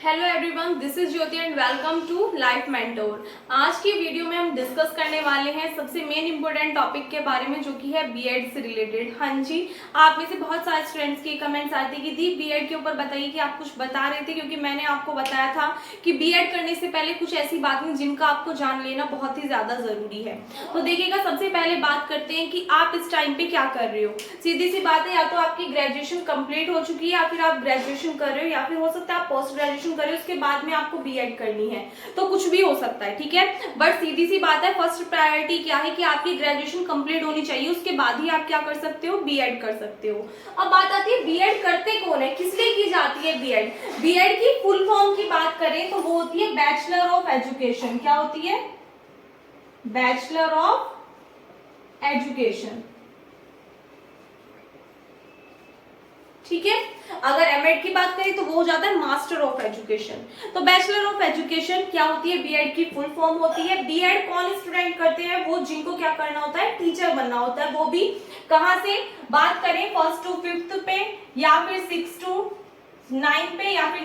Hello everyone, this is Jyoti and welcome to life mentor. आज की video में हम डिस्कस करने वाले हैं सबसे मेन इंपॉर्टेंट टॉपिक के बारे में, जो कि है बीएड से रिलेटेड। हाँ जी, आप में से बहुत सारे स्टूडेंट्स की कमेंट्स आती कि दी बीएड के ऊपर बताइए कि आप कुछ बता रहे थे, क्योंकि मैंने आपको बताया था कि बीएड करने से पहले कुछ ऐसी बातें जिनका आपको जान लेना बहुत ही ज्यादा जरूरी है। तो देखिएगा, सबसे पहले बात करते हैं कि आप इस टाइम पे क्या कर रहे हो। सीधी सी बात है, या तो आपकी ग्रेजुएशन कंप्लीट हो चुकी है, या फिर आप ग्रेजुएशन कर रहे हो, या फिर हो सकता है आप पोस्ट ग्रेजुएशन करें, उसके बाद में आपको बीएड करनी है। तो कुछ भी हो सकता है, ठीक है। बट सीधी सी बात है, फर्स्ट प्रायोरिटी क्या है कि आपकी ग्रेजुएशन कंप्लीट होनी चाहिए, उसके बाद ही आप क्या कर सकते हो, बीएड कर सकते हो। अब बात आती है बीएड करते कौन है, किस लिए की जाती है बीएड। बीएड की फुल फॉर्म की बात करें तो वो होती है बैचलर ऑफ एजुकेशन। क्या होती है? बैचलर ऑफ एजुकेशन, ठीक है। अगर एमएड की बात करें तो वो हो जाता है मास्टर ऑफ एजुकेशन। तो बैचलर ऑफ एजुकेशन क्या होती है, बीएड की फुल फॉर्म होती है। बीएड कौन स्टूडेंट करते हैं, वो जिनको क्या करना होता है, टीचर बनना होता है। वो भी कहां से बात करें, 1st to 5th पे, या फिर 6 to 9 पे, या फिर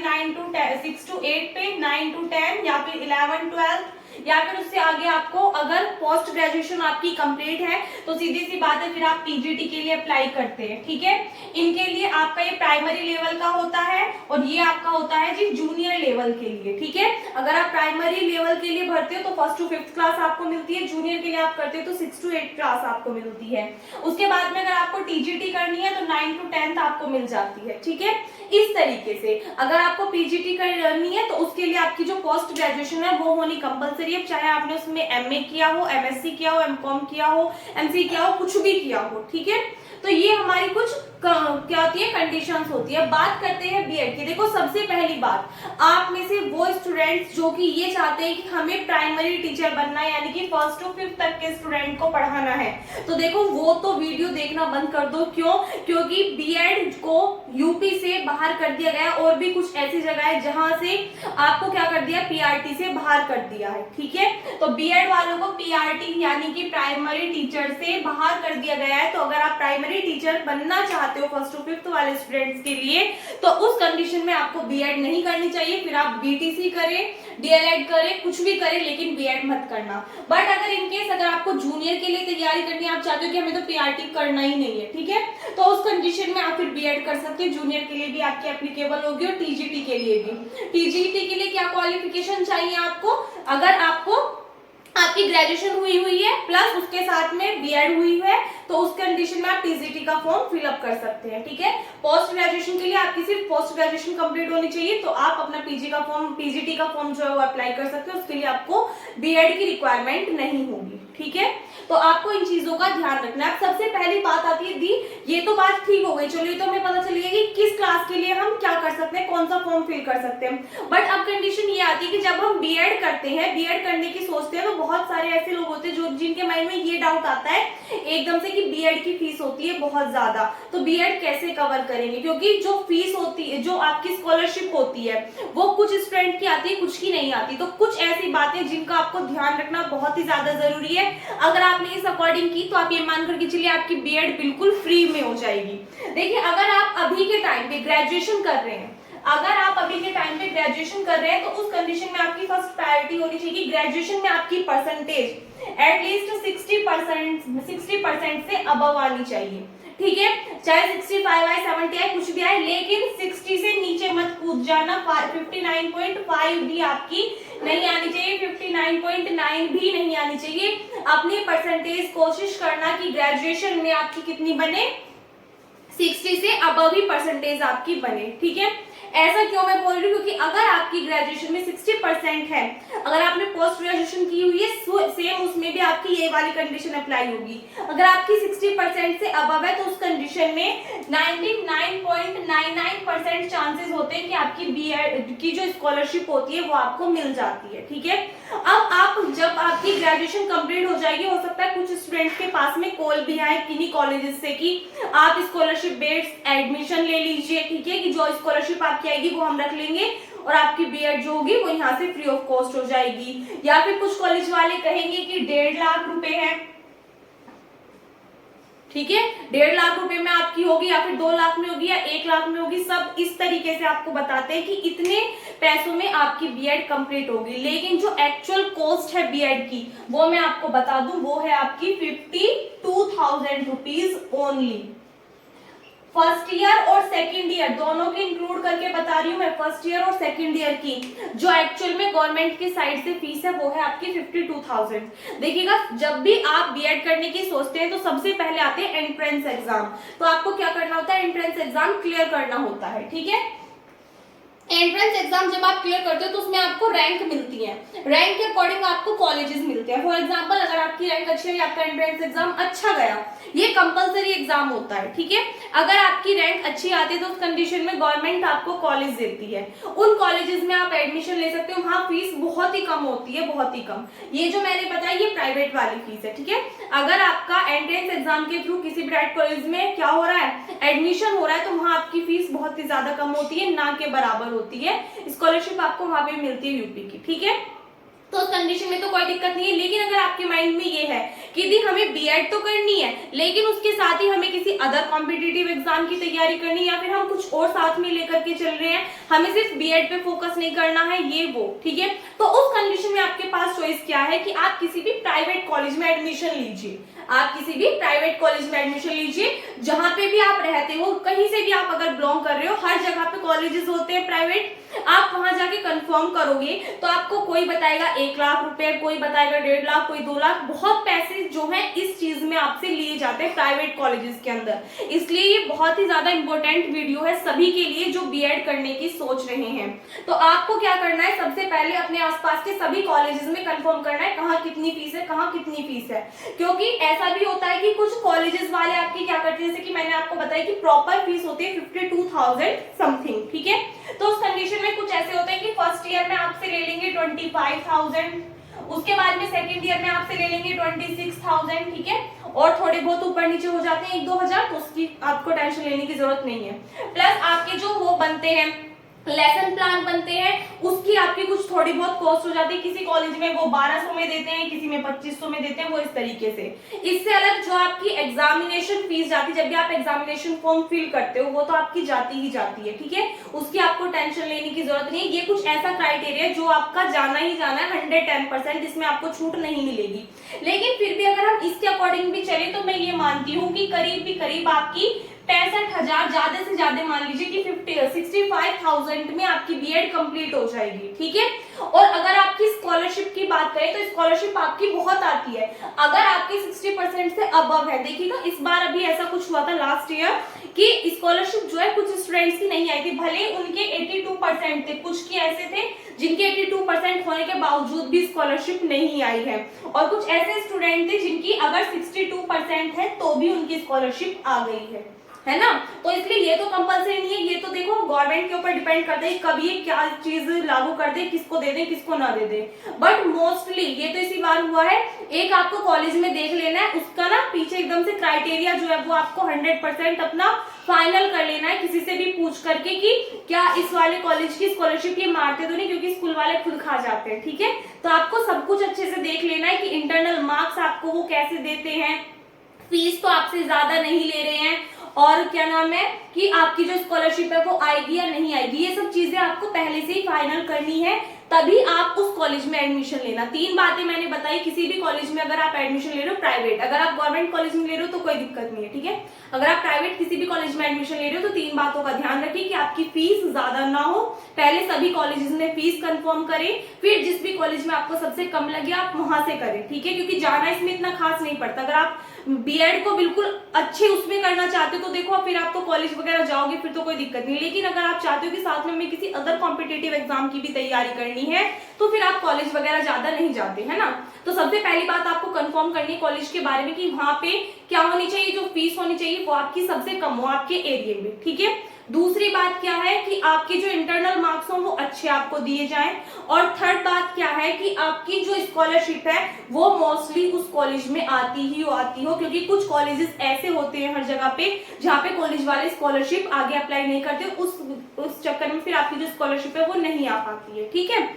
6 to 8 पे, 9 to 10, या फिर 11 12, या फिर उससे आगे आपको अगर पोस्ट ग्रेजुएशन आपकी कंप्लीट है तो सीधी सी बात है, फिर आप पीजीटी के लिए अप्लाई करते हैं, ठीक है। इनके लिए आपका ये प्राइमरी लेवल का होता है और ये आपका होता है जी जूनियर लेवल के लिए, ठीक है। अगर आप प्राइमरी लेवल के लिए भरते हो तो 1st to 5th क्लास आपको मिलती है, जूनियर के लिए आप करते हो तो 6 to 8 क्लास आपको मिलती है। उसके बाद में अगर आपको टीजीटी करनी है तो 9 to 10 आपको मिल जाती है, ठीक है। इस तरीके से अगर आपको पीजीटी करनी है तो उसके लिए आपकी जो पोस्ट ग्रेजुएशन है वो होनी कंपलसरी है, चाहे आपने उसमें एमए किया हो, एमएससी किया हो, एमकॉम किया हो, एमसी किया हो, कुछ भी किया हो, ठीक है। तो ये हमारी कुछ क्या होती है, कंडीशंस होती है। बात करते हैं बीएड की। देखो, सबसे पहली बात, आप में से वो स्टूडेंट्स जो कि ये चाहते हैं कि हमें प्राइमरी टीचर बनना है, यानी कि 1st to 5th तक के स्टूडेंट को पढ़ाना है, तो देखो वो तो वीडियो देखना बंद कर दो। क्यों? क्योंकि बीएड को यूपी से बाहर कर दिया गया, और भी कुछ ऐसी जगह है जहां से आपको क्या कर दिया, पीआरटी से बाहर कर दिया है, ठीक है। तो बीएड वालों को पीआरटी यानी कि प्राइमरी टीचर से बाहर कर दिया गया है। तो अगर आप प्राइमरी टीचर बनना चाहते हो 1st to 5th वाले स्टूडेंट्स के लिए, तो उस कंडीशन में आपको बीएड नहीं करनी चाहिए। फिर आप बीटीसी करें, डीएलएड करें, कुछ भी करें, लेकिन बीएड मत करना। बट अगर इनकेस अगर आपको जूनियर के लिए तैयारी करनी है, आप चाहते हो कि हमें तो पीआरटी करना ही नहीं है, ठीक है, तो उस कंडीशन में आप फिर बीएड कर सकते हो। जूनियर के लिए भी आपकी एप्लीकेबल होगी और टीजीटी के लिए भी। टीजीटी के लिए क्या क्वालिफिकेशन चाहिए आपको, अगर आपको आपकी ग्रेजुएशन हुई है प्लस उसके साथ में बीएड हुई है, तो उस कंडीशन में आप टीजीटी का फॉर्म फिलअप कर सकते हैं, ठीक है। पोस्ट ग्रेजुएशन के लिए आपकी सिर्फ पोस्ट ग्रेजुएशन कंप्लीट होनी चाहिए, तो आप अपना पीजीटी का फॉर्म जो है वो अप्लाई कर सकते हो। उसके लिए आपको बीएड की रिक्वायरमेंट नहीं होगी, ठीक है। तो आपको इन चीजों का ध्यान रखना है। अब सबसे पहली बात आती है, दी ये तो बात ठीक हो गई, चलो ये तो हमें पता चल गया कि किस क्लास के लिए हम क्या कर सकते हैं, कौन सा फॉर्म फिल कर सकते हैं। बट अब कंडीशन ये आती है कि जब हम बीएड करते हैं, बीएड करने की सोचते हैं, तो बहुत सारे ऐसे लोग होते हैं जो जिनके माइंड में ये डाउट आता है एकदम से कि बीएड की फीस होती है बहुत ज्यादा, तो बीएड कैसे कवर करेंगे। क्योंकि जो फीस होती है, जो आपकी स्कॉलरशिप होती है, वो कुछ स्टूडेंट की आती है, कुछ की नहीं आती। तो कुछ ऐसी बातें जिनका आपको ध्यान रखना बहुत ही ज्यादा जरूरी है। अगर आपने इस अकॉर्डिंग की तो आप ये मान करके चलिए आपकी बीएड बिल्कुल फ्री में हो जाएगी। देखिए, अगर आप अभी के टाइम पे ग्रेजुएशन कर रहे हैं, तो उस कंडीशन में आपकी फर्स्ट प्रायोरिटी होनी चाहिए कि ग्रेजुएशन में आपकी परसेंटेज एटलीस्ट 60% से अबव आनी चाहिए, ठीक है। चाहे 65 आए, 70 आए, कुछ भी आए, लेकिन 60 से नीचे मत कूद जाना। 59.5 भी आपकी नहीं आनी चाहिए, 59.9 भी नहीं आनी चाहिए। अपनी परसेंटेज कोशिश करना कि ग्रेजुएशन में आपकी कितनी बने, 60 से अबव ही परसेंटेज आपकी बने, ठीक है। ऐसा क्यों मैं बोल रही हूँ, क्योंकि अगर आपकी ग्रेजुएशन में 60% है, अगर आपने पोस्ट ग्रेजुएशन की हुई है, सेम उसमें भी आपकी ये वाली कंडीशन अप्लाई होगी। अगर आपकी 60% से अबव है, तो उस कंडीशन में 99.99% चांसेस होते हैं कि आपकी बीएड की जो स्कॉलरशिप होती है वो आपको मिल जाती है, ठीक है। अब आप जब आपकी ग्रेजुएशन कंप्लीट हो जाएगी, हो सकता है कुछ स्टूडेंट्स के पास में कॉल भी आए किन्हीं कॉलेजेस से कि आप स्कॉलरशिप बेस्ड एडमिशन ले लीजिए, ठीक है, कि जो स्कॉलरशिप आपकी आएगी वो हम रख लेंगे और आपकी बीएड जो होगी वो यहाँ से फ्री ऑफ कॉस्ट हो जाएगी। या फिर कुछ कॉलेज वाले कहेंगे कि 1.5 लाख रुपए है, ठीक है। 1.5 लाख रुपए में आपकी होगी या फिर 2 लाख में होगी या 1 लाख में होगी, सब इस तरीके से आपको बताते हैं कि इतने पैसों में आपकी बीएड कंप्लीट होगी। लेकिन जो एक्चुअल कॉस्ट है बीएड की वो मैं आपको बता दूं, वो है आपकी 52,000 रुपीज ओनली। फर्स्ट ईयर और सेकंड ईयर दोनों की इंक्लूड करके बता रही हूँ मैं, फर्स्ट ईयर और सेकंड ईयर की जो एक्चुअल में गवर्नमेंट की साइड से फीस है वो है आपकी 52,000। देखिएगा, जब भी आप बीएड करने की सोचते हैं तो सबसे पहले आते हैं एंट्रेंस एग्जाम। तो आपको क्या करना होता है, एंट्रेंस एग्जाम क्लियर करना होता है, ठीक है। एंट्रेंस एग्जाम जब आप क्लियर करते हो तो उसमें आपको रैंक मिलती है, रैंक के अकॉर्डिंग आपको कॉलेजेस मिलते हैं। फॉर एग्जांपल अगर आपकी रैंक अच्छी है, आपका एंट्रेंस एग्जाम अच्छा गया, ये कंपलसरी एग्जाम होता है, ठीक है। अगर आपकी रैंक अच्छी आती है तो उस कंडीशन में गवर्नमेंट आपको कॉलेज देती है, उन कॉलेजेस में आप एडमिशन ले सकते हो। वहाँ फीस बहुत ही कम होती है, बहुत ही कम। ये जो मैंने बताया ये प्राइवेट वाली फीस है, ठीक है। अगर आपका एंट्रेंस एग्जाम के थ्रू किसी प्राइवेट कॉलेज में क्या हो रहा है, एडमिशन हो रहा है, तो वहाँ आपकी फीस बहुत ही ज्यादा कम होती है, ना के बराबर होती है। स्कॉलरशिप आपको वहां पे मिलती है यूपी की, ठीक है। तो उस कंडीशन में तो कोई दिक्कत नहीं है। लेकिन अगर आपके माइंड में ये है कि दी हमें बीएड तो करनी है लेकिन उसके साथ ही हमें किसी अदर कॉम्पिटिटिव एग्जाम की तैयारी करनी है, या फिर हम कुछ और साथ में लेकर के चल रहे हैं, हमें सिर्फ बीएड पे फोकस नहीं करना है, ये वो, ठीक है। तो उस कंडीशन में आपके पास चॉइस क्या है कि आप किसी भी प्राइवेट कॉलेज में एडमिशन लीजिए, आप किसी भी प्राइवेट कॉलेज में एडमिशन लीजिए, जहां पे भी आप रहते हो, कहीं से भी आप अगर बिलोंग कर रहे हो, हर जगह पे कॉलेजेस होते हैं प्राइवेट। आप वहां जाके कंफर्म करोगे तो आपको कोई बताएगा 1 लाख रुपए, कोई बताएगा 1.5 लाख, कोई 2 लाख, बहुत पैसे जो है इस चीज में आपसे लिए जाते हैं प्राइवेट कॉलेजेस के अंदर। इसलिए ये बहुत ही ज्यादा इंपॉर्टेंट वीडियो है सभी के लिए जो बीएड करने की सोच रहे हैं। तो आपको क्या करना है, सबसे पहले अपने आसपास के सभी कॉलेजेस में कंफर्म करना है कहाँ कितनी फीस है, कहाँ कितनी फीस है। क्योंकि ऐसा भी होता है कि कुछ कॉलेजेस वाले आपकी क्या करते हैं, जैसे कि मैंने आपको बताया कि प्रॉपर फीस होती है 52,000 समथिंग, ठीक है। तो उस कंडीशन में कुछ ऐसे होते हैं कि फर्स्ट ईयर में आपसे ले लेंगे 25,000, उसके बाद में सेकंड ईयर में आपसे ले लेंगे 26,000, ठीक है। और थोड़े बहुत ऊपर नीचे हो जाते हैं 1-2 हजार, तो उसकी आपको टेंशन लेने की जरूरत नहीं है। प्लस आपके जो वो बनते हैं लेसन प्लान बनते हैं, उसकी आपकी कुछ थोड़ी बहुत कॉस्ट हो जाती है। किसी कॉलेज में वो 1200 में देते हैं, किसी में 2500 में देते हैं, वो इस तरीके से। इससे अलग जो आपकी एग्जामिनेशन फीस जाती है, जब भी आप एग्जामिनेशन फॉर्म फिल करते हो, वो तो आपकी जाती ही जाती है, ठीक है। उसकी आपको टेंशन लेने की जरूरत नहीं है। ये कुछ ऐसा क्राइटेरिया जो आपका जाना ही जाना है 110%, इसमें आपको छूट नहीं मिलेगी। लेकिन फिर भी अगर हम इसके अकॉर्डिंग भी चले तो मैं ये मानती हूँ कि करीब आपकी 65,000, ज्यादा से ज्यादा मान लीजिए कि 65,000 में आपकी बीएड कंप्लीट हो जाएगी, ठीक है। और अगर आपकी स्कॉलरशिप की बात करें तो स्कॉलरशिप आपकी बहुत आती है, अगर आपकी 60% से अबव है। देखिएगा, इस बार अभी ऐसा कुछ हुआ था लास्ट ईयर कि स्कॉलरशिप जो है कुछ स्टूडेंट्स की नहीं आई थी, भले उनके 82% थे, कुछ की ऐसे थे जिनके 82% होने के बावजूद भी स्कॉलरशिप नहीं आई है, और कुछ ऐसे स्टूडेंट थे जिनकी अगर 62% है तो भी उनकी स्कॉलरशिप आ गई है ना। तो इसलिए ये तो कंपलसरी नहीं है, ये तो देखो गवर्नमेंट के ऊपर डिपेंड करता है कब ये क्या चीज लागू कर दे, किसको दे दे किसको ना दे दे। बट मोस्टली ये तो इसी बार हुआ है। एक आपको कॉलेज में देख लेना है, उसका ना पीछे एकदम से क्राइटेरिया जो है वो आपको 100% अपना फाइनल कर लेना है, किसी से भी पूछ करके कि क्या इस वाले कॉलेज की स्कॉलरशिप ये मारते तो नहीं, क्योंकि स्कूल वाले खुद खा जाते हैं, ठीक है। तो आपको सब कुछ अच्छे से देख लेना है कि इंटरनल मार्क्स आपको वो कैसे देते हैं, फीस तो आपसे ज्यादा नहीं ले रहे हैं, और क्या नाम है कि आपकी जो स्कॉलरशिप है वो आएगी या नहीं आएगी। ये सब चीजें आपको पहले से ही फाइनल करनी है, तभी आप उस कॉलेज में एडमिशन लेना। 3 बातें मैंने बताई, किसी भी कॉलेज में अगर आप एडमिशन ले रहे हो प्राइवेट, अगर आप गवर्नमेंट कॉलेज में ले रहे हो तो कोई दिक्कत नहीं है, ठीक है। अगर आप प्राइवेट किसी भी कॉलेज में एडमिशन ले रहे हो तो 3 बातों का ध्यान रखिए कि आपकी फीस ज्यादा ना हो। पहले सभी कॉलेजेस में फीस कंफर्म करें, फिर जिस भी कॉलेज में आपको सबसे कम लगे आप वहां से करें, ठीक है। क्योंकि जाना इसमें इतना खास नहीं पड़ता। अगर आप बीएड को बिल्कुल अच्छे उसमें करना चाहते हो तो देखो फिर आप तो कॉलेज वगैरह जाओगे, फिर तो कोई दिक्कत नहीं। लेकिन अगर आप चाहते हो कि साथ में हमें किसी अदर कॉम्पिटिटिव एग्जाम की भी तैयारी करनी है तो फिर आप कॉलेज वगैरह ज्यादा नहीं जाते, है ना। तो सबसे पहली बात आपको कंफर्म करनी है कॉलेज के बारे में कि वहां पे क्या होनी चाहिए, जो फीस होनी चाहिए वो आपकी सबसे कम हो आपके एरिया में, ठीक है। दूसरी बात क्या है कि आपके जो इंटरनल मार्क्स हो वो अच्छे आपको दिए जाएं। और थर्ड बात क्या है कि आपकी जो स्कॉलरशिप है वो मोस्टली उस कॉलेज में आती हो, क्योंकि कुछ कॉलेजेस ऐसे होते हैं हर जगह पे जहाँ पे कॉलेज वाले स्कॉलरशिप आगे अप्लाई नहीं करते, उस चक्कर में फिर आपकी जो स्कॉलरशिप है वो नहीं आ पाती है, ठीक है।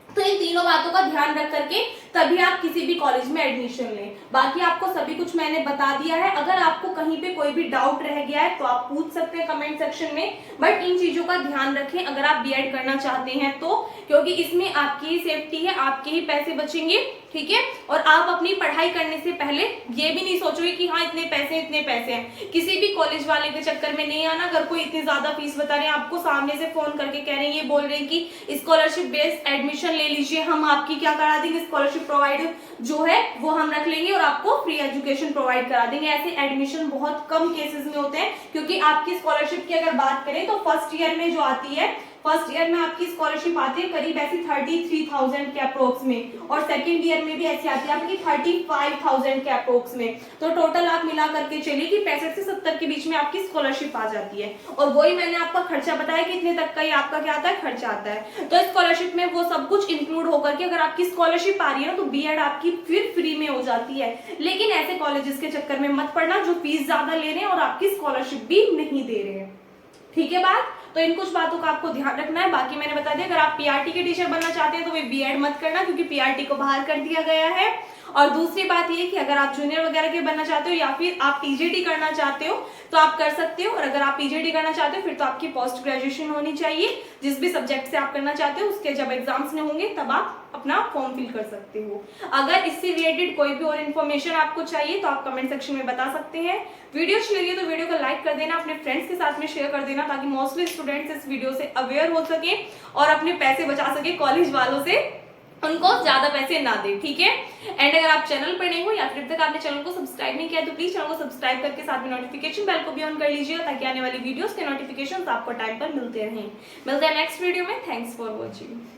तो इन तीनों बातों का ध्यान रख करके तभी आप किसी भी कॉलेज में एडमिशन लें। बाकी आपको सभी कुछ मैंने बता दिया है। अगर आपको कहीं पे कोई भी डाउट रह गया है तो आप पूछ सकते हैं कमेंट सेक्शन में, बट इन चीजों का ध्यान रखें अगर आप बीएड करना चाहते हैं तो, क्योंकि इसमें आपकी ही सेफ्टी है, आपके ही पैसे बचेंगे, ठीक है। और आप अपनी पढ़ाई करने से पहले ये भी नहीं सोचोगे कि हाँ इतने पैसे हैं। किसी भी कॉलेज वाले के चक्कर में नहीं आना। अगर कोई इतनी ज्यादा फीस बता रहे हैं, आपको सामने से फोन करके कह रहे हैं, ये बोल रहे हैं कि स्कॉलरशिप बेस्ड एडमिशन ले लीजिए, हम आपकी क्या करा देंगे, स्कॉलरशिप प्रोवाइड जो है वो हम रख लेंगे और आपको फ्री एजुकेशन प्रोवाइड करा देंगे। ऐसे एडमिशन बहुत कम केसेस में होते हैं, क्योंकि आपकी स्कॉलरशिप की अगर बात करें तो फर्स्ट ईयर में जो आती है, फर्स्ट ईयर में आपकी स्कॉलरशिप आती है करीब ऐसी 33,000 के अप्रोक्स में, और सेकंड ईयर में भी ऐसी आती है आपकी 35,000 के अप्रोक्स में। तो टोटल आप मिला करके चलिए कि 65 से 70 के बीच में आपकी स्कॉलरशिप आ जाती है। और वही मैंने आपका खर्चा बताया कि इतने तक का ही आपका क्या आता है, खर्चा आता है। तो स्कॉलरशिप में वो सब कुछ इंक्लूड होकर के अगर आपकी स्कॉलरशिप आ रही है ना तो बीएड आपकी फिर फ्री में हो जाती है। लेकिन ऐसे कॉलेजेस के चक्कर में मत पड़ना जो फीस ज्यादा ले रहे हैं और आपकी स्कॉलरशिप भी नहीं दे रहे हैं, ठीक है बात। तो इन कुछ बातों का आपको ध्यान रखना है। बाकी मैंने बता दिया, अगर आप पीआरटी के टीचर बनना चाहते हैं तो वे बीएड मत करना, क्योंकि पीआरटी को बाहर कर दिया गया है। और दूसरी बात ये कि अगर आप जूनियर वगैरह के बनना चाहते हो या फिर आप टीजीटी करना चाहते हो तो आप कर सकते हो। और अगर आप टीजीटी करना चाहते हो फिर तो आपकी पोस्ट ग्रेजुएशन होनी चाहिए। जिस भी सब्जेक्ट से आप करना चाहते हो उसके जब एग्जाम्स होंगे तब आप अपना फॉर्म फिल कर सकते हो। अगर इससे रिलेटेड कोई भी और इन्फॉर्मेशन आपको चाहिए तो आप कमेंट सेक्शन में बता सकते हैं। वीडियो अच्छी लगी तो वीडियो को लाइक कर देना, अपने फ्रेंड्स के साथ में शेयर कर देना, ताकि मोस्टली स्टूडेंट्स इस वीडियो से अवेयर हो सके और अपने पैसे बचा सके कॉलेज वालों से, उनको ज्यादा पैसे ना दे, ठीक है। एंड अगर आप चैनल पर नए हो या फिर तक आपने चैनल को सब्सक्राइब नहीं किया तो प्लीज चैनल को सब्सक्राइब करके साथ में नोटिफिकेशन बेल को भी ऑन कर लीजिएगा, ताकि आने वाली वीडियोस के नोटिफिकेशंस आपको टाइम पर मिलते रहें। मिलते हैं नेक्स्ट वीडियो में। Thanks for watching.